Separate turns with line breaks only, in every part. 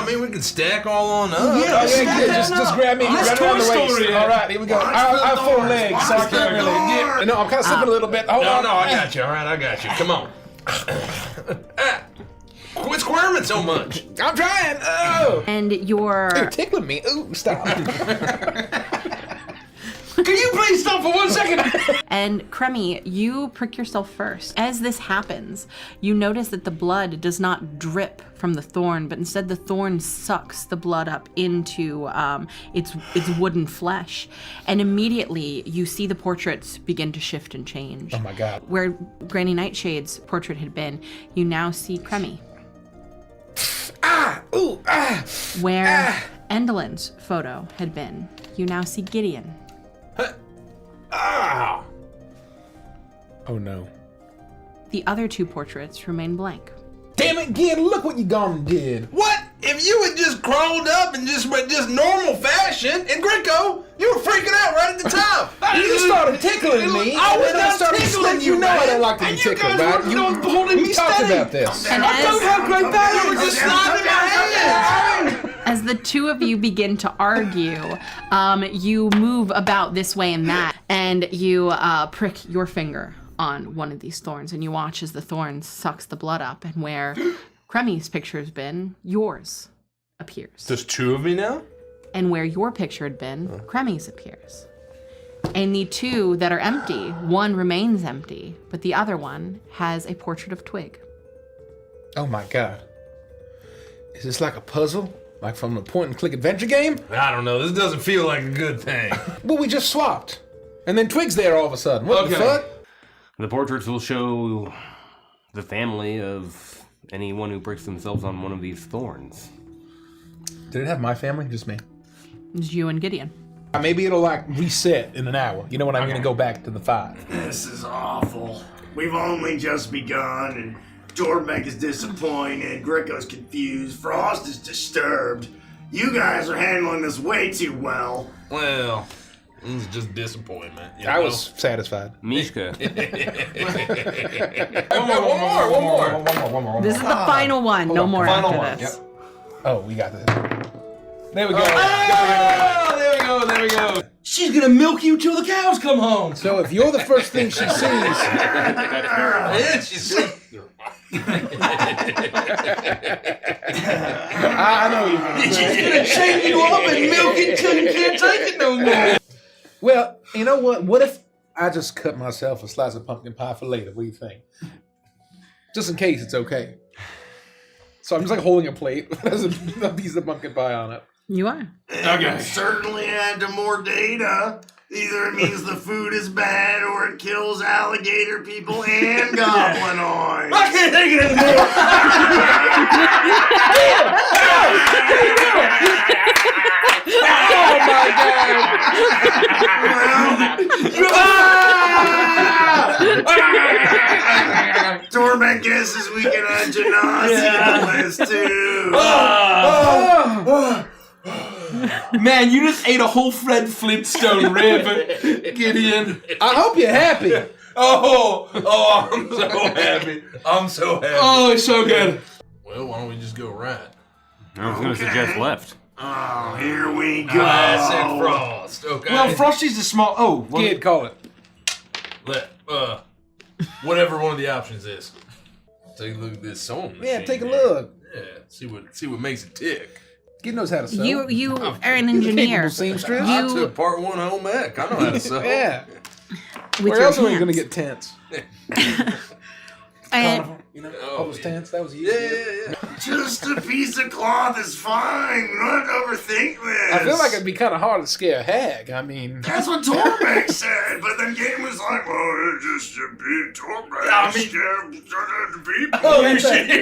I mean, we can stack all on up.
Yeah, just grab me.
That's
Right around the
Toy
waist.
Story.
All right, here we go. I have full legs, so I can't really get. No, I'm kind of slipping a little bit. Hold on.
No, I got you. All right, I got you. Come on. Quit squirming so much.
I'm trying. Oh.
And you're...
You're tickling me. Ooh, stop.
Can you please stop for 1 second?
And Kremy, you prick yourself first. As this happens, you notice that the blood does not drip from the thorn, but instead the thorn sucks the blood up into its wooden flesh. And immediately you see the portraits begin to shift and change.
Oh my God.
Where Granny Nightshade's portrait had been, you now see Kremy. Where Endelin's photo had been, you now see Gideon.
Ah!
Oh no.
The other two portraits remain blank.
Damn it, Gid, look what you gone and did.
What? If you had just crawled up and just normal fashion in Greco, you were freaking out right at the top.
You started tickling me.
I was
and
not
started
tickling you,
You know
man.
I don't like to be
And you
tickled,
guys
right?
were holding me
We talked
steady.
about this.
And
I don't have great
You
balance.
were just sliding my hands.
As the two of you begin to argue, you move about this way and that, and you prick your finger on one of these thorns, and you watch as the thorn sucks the blood up, and where Kremy's picture has been, yours appears.
There's two of me now?
And where your picture had been, Kremy's appears. And the two that are empty, one remains empty, but the other one has a portrait of Twig.
Oh my God. Is this like a puzzle? Like from a point and click adventure game?
I don't know. This doesn't feel like a good thing.
Well, we just swapped. And then Twig's there all of a sudden. What the fuck?
The portraits will show the family of anyone who pricks themselves on one of these thorns.
Did it have my family? Just me?
It's you and Gideon.
Maybe it'll like reset in an hour. You know what I mean? And go back to the 5.
This is awful. We've only just begun, and Jorbeck is disappointed, Greco's confused, Frost is disturbed. You guys are handling this way too well.
Well, it's just disappointment.
I was satisfied.
Mishka.
One more.
This is the final one. No more
Final
after
one.
this.
Yep.
Oh, we got this. There we go.
Oh, there we go. She's gonna milk you till the cows come home.
So if you're the first thing she sees,
Yeah, she's
I know you.
She's gonna chain you up and milk it till you can't take it no more.
Well, you know what? What if I just cut myself a slice of pumpkin pie for later? What do you think? Just in case it's okay. So I'm just like holding a plate with a piece of pumpkin pie on it.
You are.
Okay. Certainly add to more data. Either it means the food is bad or it kills alligator people and goblinoids.
I can't take it anymore.
Oh my God!
Torment guesses we can add Genasi to the list too.
Man, you just ate a whole Fred Flintstone rib, Gideon.
I hope you're happy.
Oh, I'm so happy. I'm so happy.
Oh, it's so good.
Well, why don't we just go right?
I was going to suggest left.
Oh, here we go.
Classic Frost. Okay.
Well, Frosty's a small. Oh, well,
Kid, call it.
Whatever one of the options is. Take a look at this sewing machine.
Yeah, take a
man.
look.
Yeah, see what makes it tick.
Kid knows how to sew.
You are an
He's a
engineer.
capable seamstress.
I took part 1 home ec. I know how to sew.
Yeah.
With
Where
your
else are we
hands.
gonna get tents?
And
You know, all those tents. That was easy.
Yeah.
Just a piece of cloth is fine. You don't have to overthink this.
I feel like it'd be kind of hard to scare a hag. I mean,
That's what Torbeck said, but then Game was like, well, it's just a big Torbeck.
I mean-
scared people.
Oh, shit. You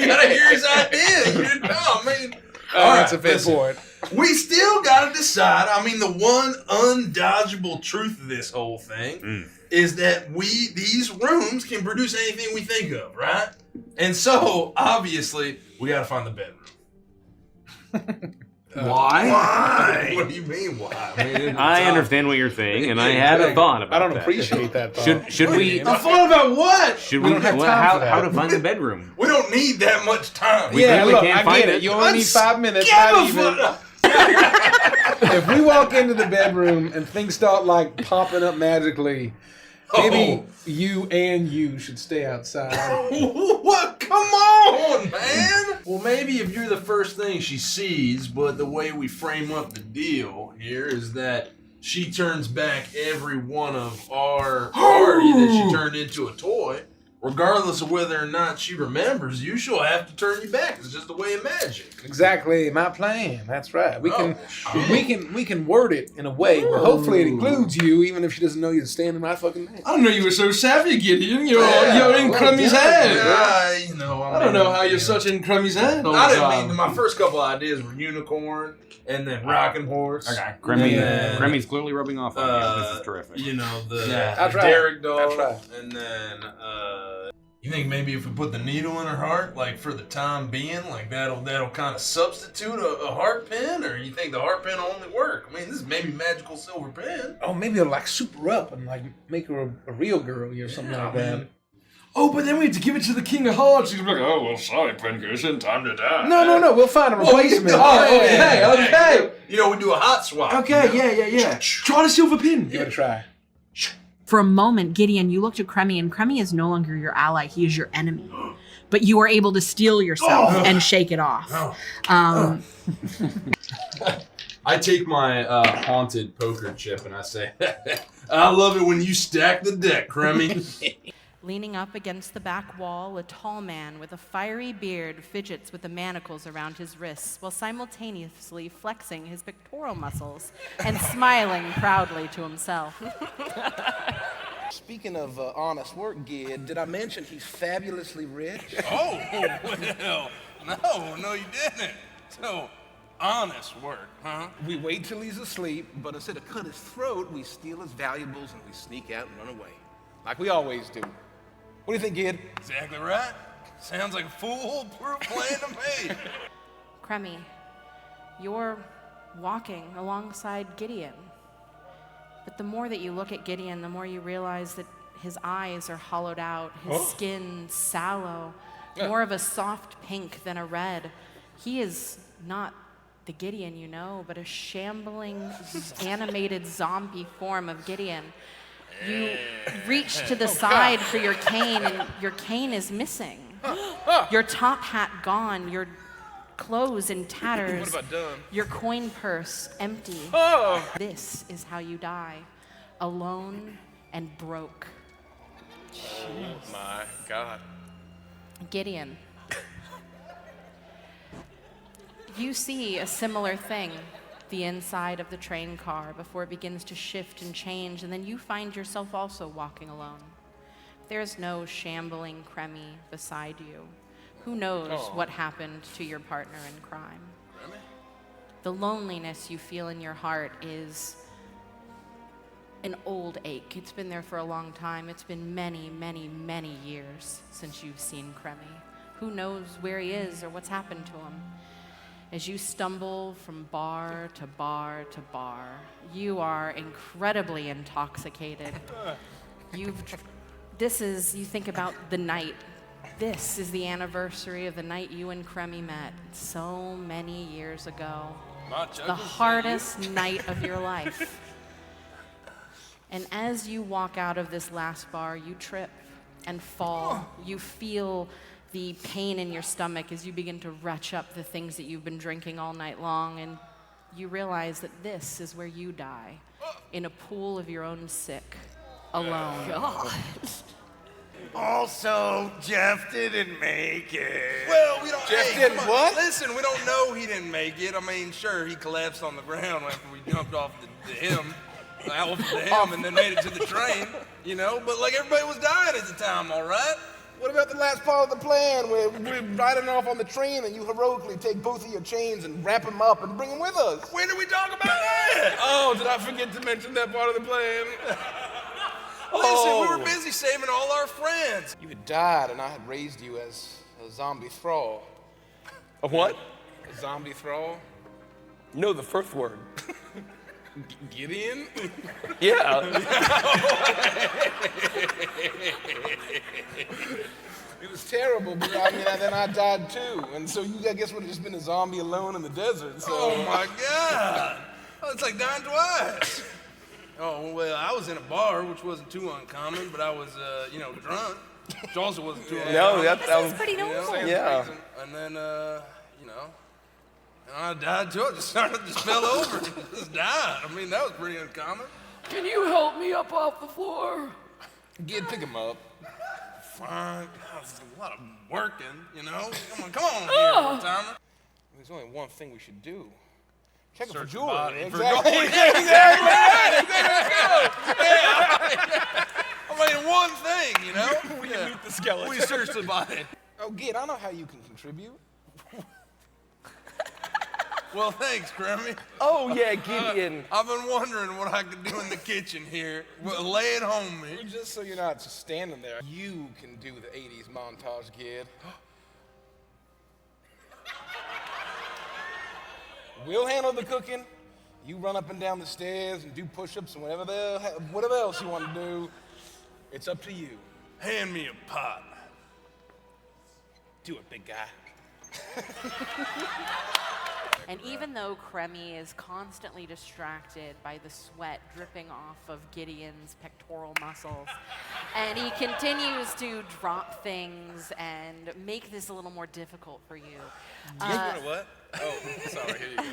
gotta hear his ideas. You know, I mean.
that's a
right,
fair
listen.
point.
We still gotta decide. I mean, the one undodgeable truth of this whole thing is that these rooms can produce anything we think of, right? And so, obviously, we gotta find the bedroom.
Why?
Why?
What do you mean, why?
I understand what you're saying, and I had a thought about
I don't
that.
appreciate that thought.
Should we?
A thought about what?
Should
We
we?
don't have
well,
time
how,
for that.
how to find the bedroom?
We don't need that much time.
We
Yeah,
really
look,
can't
I
find
get it.
it.
You only need 5 minutes. Not even. If we walk into the bedroom and things start like popping up magically, maybe you should stay outside.
What? Come on, man. Well, maybe if you're the first thing she sees, but the way we frame up the deal here is that she turns back every one of our party that she turned into a toy. Regardless of whether or not she remembers you, she'll have to turn you back. It's just the way of magic.
Exactly, my plan. That's right. We can word it in a way where hopefully it includes you, even if she doesn't know you're standing my fucking name.
I don't know you were so savvy, Gideon. You're in Kremy's head.
I
I don't know how you're such in Kremy's head.
I didn't mean, my first couple ideas were unicorn and then rocking horse.
Okay,
Yeah.
Kremy's clearly rubbing off on you. This is terrific.
You know, the
That's right.
Derek doll.
That's
And then, you think maybe if we put the needle in her heart, like for the time being, like that'll kind of substitute a heart pin? Or you think the heart pin will only work? I mean, this is maybe magical silver pen.
Oh, maybe it'll like super her up and like make her a real girl or something like that.
Oh, but then we have to give it to the King of Hearts. He's like, oh, well, sorry, Princess, time to die.
No, we'll find a replacement.
Okay.
You know, we do a hot swap.
Okay,
you know?
yeah. Try the silver pin.
Give it a try.
For a moment, Gideon, you looked at Kremy, and Kremy is no longer your ally. He is your enemy. But you are able to steel yourself and shake it off.
I take my haunted poker chip and I say,
I love it when you stack the deck, Kremy.
Leaning up against the back wall, a tall man with a fiery beard fidgets with the manacles around his wrists while simultaneously flexing his pectoral muscles and smiling proudly to himself.
Speaking of honest work, Gid, did I mention he's fabulously rich?
Oh, well, no, you didn't. So, honest work, huh?
We wait till he's asleep, but instead of cut his throat, we steal his valuables and we sneak out and run away. Like we always do. What do you think, Gid?
Exactly right. Sounds like a foolproof plan to me.
Kremy, you're walking alongside Gideon. But the more that you look at Gideon, the more you realize that his eyes are hollowed out, his skin sallow, more of a soft pink than a red. He is not the Gideon you know, but a shambling, animated zombie form of Gideon. You reach to the side for your cane, and your cane is missing. Your top hat gone, your clothes in tatters,
What have I done?
your coin purse empty. This is how you die, alone and broke.
Oh my God.
Gideon, you see a similar thing, the inside of the train car, before it begins to shift and change, and then you find yourself also walking alone. There's no shambling Kremy beside you. Who knows what happened to your partner in crime? The loneliness you feel in your heart is an old ache. It's been there for a long time. It's been many, many, many years since you've seen Kremy. Who knows where he is or what's happened to him? As you stumble from bar to bar to bar, you are incredibly intoxicated. You think about the night. This is the anniversary of the night you and Kremy met so many years ago. The hardest night of your life. And as you walk out of this last bar, you trip and fall. You feel the pain in your stomach as you begin to retch up the things that you've been drinking all night long, and you realize that this is where you die, in a pool of your own sick, alone.
Also, Jeff didn't make it.
Well, we don't.
Jeff didn't what?
Listen, we don't know he didn't make it. I mean, sure, he collapsed on the ground after we jumped off and then made it to the train, you know. But like everybody was dying at the time, all right.
What about the last part of the plan where we're riding off on the train and you heroically take both of your chains and wrap them up and bring them with us?
When did we talk about that?
Oh, did I forget to mention that part of the plan?
Listen, we were busy saving all our friends.
You had died and I had raised you as a zombie thrall.
A what?
A zombie thrall?
No, the first word.
Gideon?
Yeah.
It was terrible, but I mean, then I died too. And so you, I guess, would have just been a zombie alone in the desert. So.
Oh my God! Oh, it's like dying twice. Oh well, I was in a bar, which wasn't too uncommon, but I was, drunk, which also wasn't too uncommon.
No, that sounds
pretty normal.
Yeah.
And then, and I died too. I just fell over and just died. I mean, that was pretty uncommon.
Can you help me up off the floor?
Pick him up.
Fine. God, it's a lot of working, Come on here, timer.
There's only one thing we should do. Check it for
Search the
jewelry.
body for
Exactly.
gold.
Exactly right.
I mean, one thing,
We can loot the skeleton.
We searched the body.
Oh, Gid, I know how you can contribute.
Well, thanks, Kremy.
Oh, yeah, Gideon.
I've been wondering what I could do in the kitchen here. Well, lay it on me.
Just so you're not just standing there, you can do the 80s montage, Gid. We'll handle the cooking. You run up and down the stairs and do push-ups and whatever else you want to do. It's up to you.
Hand me a pot.
Do it, big guy.
And even though Kremy is constantly distracted by the sweat dripping off of Gideon's pectoral muscles, and he continues to drop things and make this a little more difficult for you.
What? Oh, sorry. Here you go.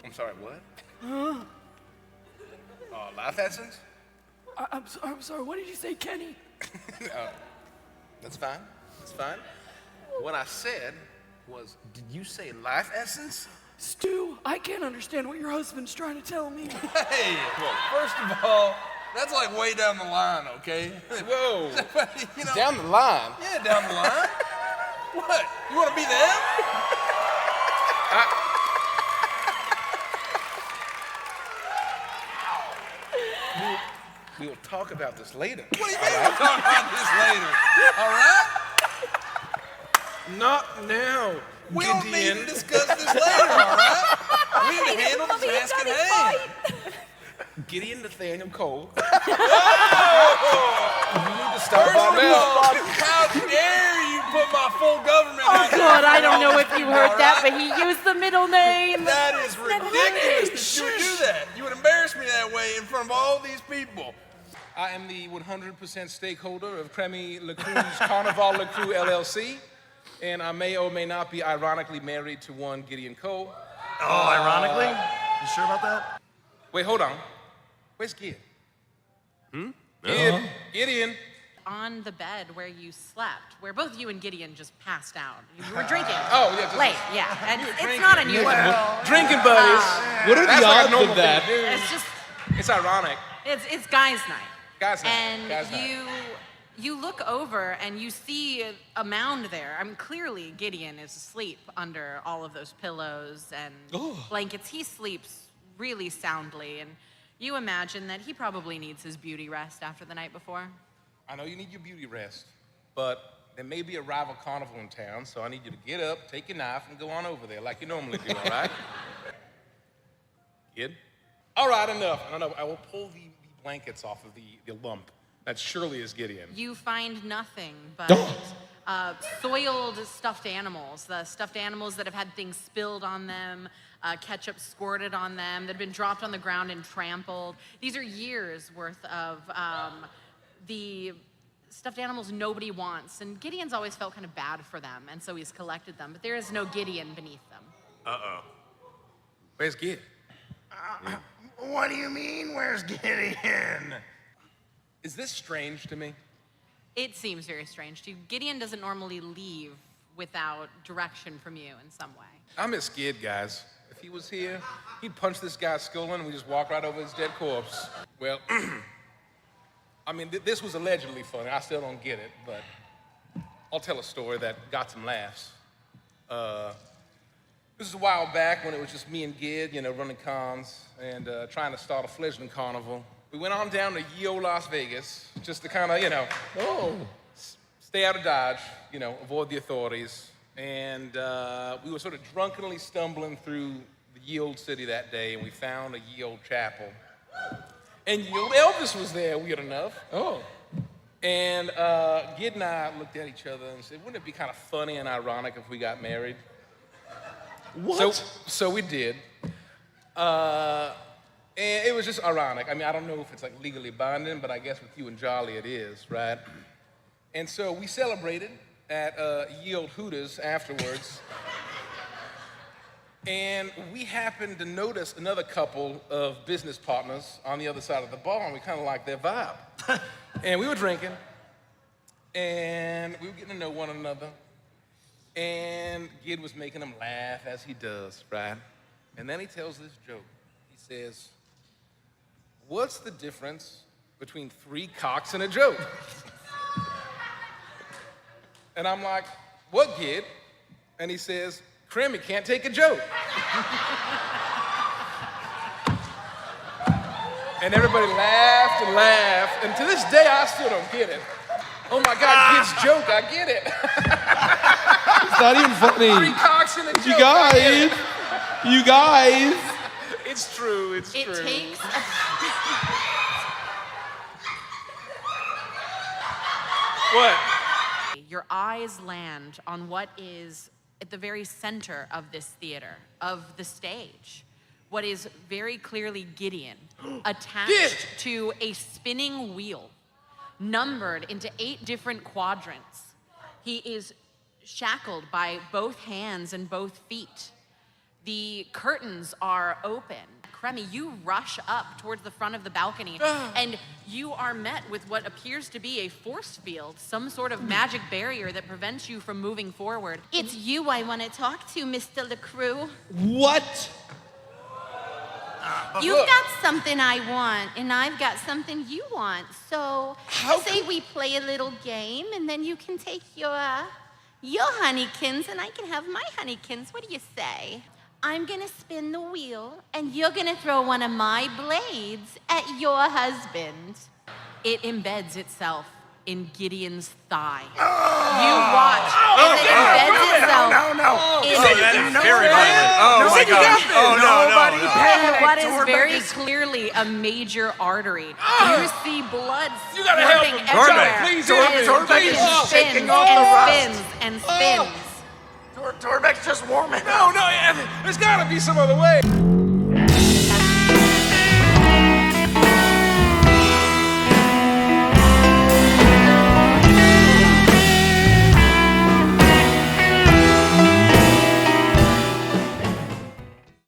I'm sorry, what? Life essence?
I'm sorry, what did you say, Kenny?
That's fine. That's fine. What I said was, did you say life essence?
Stu, I can't understand what your husband's trying to tell me.
Hey, first of all, that's like way down the line, okay?
Whoa. Down the line?
Yeah, down the line. What? You want to be them?
We'll talk about this later.
What do you mean we'll talk about this later? All right?
Not now,
We don't need
Gideon.
to discuss this later, all right? We need to handle this task at hand.
Gideon Nathaniel Cole.
Oh!
You need to stop
First of
by now.
all, how dare you put my full government out there?
God, I don't know if you heard that, but he used the middle name.
That is ridiculous that you would do that. You would embarrass me that way in front of all these people.
I am the 100% stakeholder of Kremy LeCreu's Carnival LeCreux LLC, and I may or may not be ironically married to one Gideon Cole.
Oh, ironically? You sure about that?
Wait, hold on. Where's Gid? Gid? Gideon?
On the bed where you slept, where both you and Gideon just passed out. You were drinking.
Oh, yeah.
Late, yeah. And it's not unusual.
Drinking buddies.
What are
That's
the
like a
odds
normal
of that?
thing to do.
It's just,
It's ironic.
it's guys' night.
Guys' night.
And
Guys' night.
you look over and you see a mound there. I mean, clearly Gideon is asleep under all of those pillows and blankets. He sleeps really soundly, and you imagine that he probably needs his beauty rest after the night before.
I know you need your beauty rest, but there may be a rival carnival in town, so I need you to get up, take your knife, and go on over there like you normally do, all right? Gid? All right, enough. No, I will pull the blankets off of the lump. That surely is Gideon.
You find nothing but soiled stuffed animals. The stuffed animals that have had things spilled on them, ketchup squirted on them, that have been dropped on the ground and trampled. These are years worth of the stuffed animals nobody wants. And Gideon's always felt kind of bad for them, and so he's collected them. But there is no Gideon beneath them.
Uh-oh.
Where's Gid?
What do you mean, where's Gideon?
Is this strange to me?
It seems very strange to you. Gideon doesn't normally leave without direction from you in some way.
I miss Gid, guys. If he was here, he'd punch this guy's skull in and we just walk right over his dead corpse. Well, I mean, this was allegedly funny. I still don't get it, but I'll tell a story that got some laughs. This is a while back when it was just me and Gid, running cons and trying to start a fledgling carnival. We went on down to OUAW Las Vegas just to kind of, stay out of Dodge, avoid the authorities. And we were sort of drunkenly stumbling through the ye old city that day, and we found a ye old chapel. And ye old Elvis was there, weird enough. Oh. And Gid and I looked at each other and said, wouldn't it be kind of funny and ironic if we got married?
What?
So we did. And it was just ironic. I mean, I don't know if it's like legally binding, but I guess with you and Jolly it is, right? And so we celebrated at ye old Hooters afterwards. And we happened to notice another couple of business partners on the other side of the bar, and we kind of liked their vibe. And we were drinking, and we were getting to know one another. And Gid was making them laugh, as he does, right? And then he tells this joke. He says, what's the difference between 3 cocks and a joke? And I'm like, what, Gid? And he says, Kremy can't take a joke. And everybody laughed and laughed, and to this day, I still don't get it. Oh my God, Gid's joke, I get it.
It's not even funny.
3 cocks and a joke.
You guys.
It's true, it's
It
true.
takes.
What?
Your eyes land on what is at the very center of this theater, of the stage. What is very clearly Gideon, attached to a spinning wheel, numbered into 8 different quadrants. He is shackled by both hands and both feet. The curtains are open. Kremy, you rush up towards the front of the balcony, and you are met with what appears to be a force field, some sort of magic barrier that prevents you from moving forward.
It's you I want to talk to, Mr. LeCroux.
What?
You've got something I want, and I've got something you want. So say we play a little game, and then you can take your honeykins, and I can have my honeykins. What do you say? I'm gonna spin the wheel, and you're gonna throw one of my blades at your husband.
It embeds itself in Gideon's thigh. You watch as it embeds itself.
That is very violent. Oh my gosh.
In what is very clearly a major artery. You see blood squirting everywhere.
Please,
It spins and spins and spins.
Torbeck's just warming up.
No, there's gotta be some other way.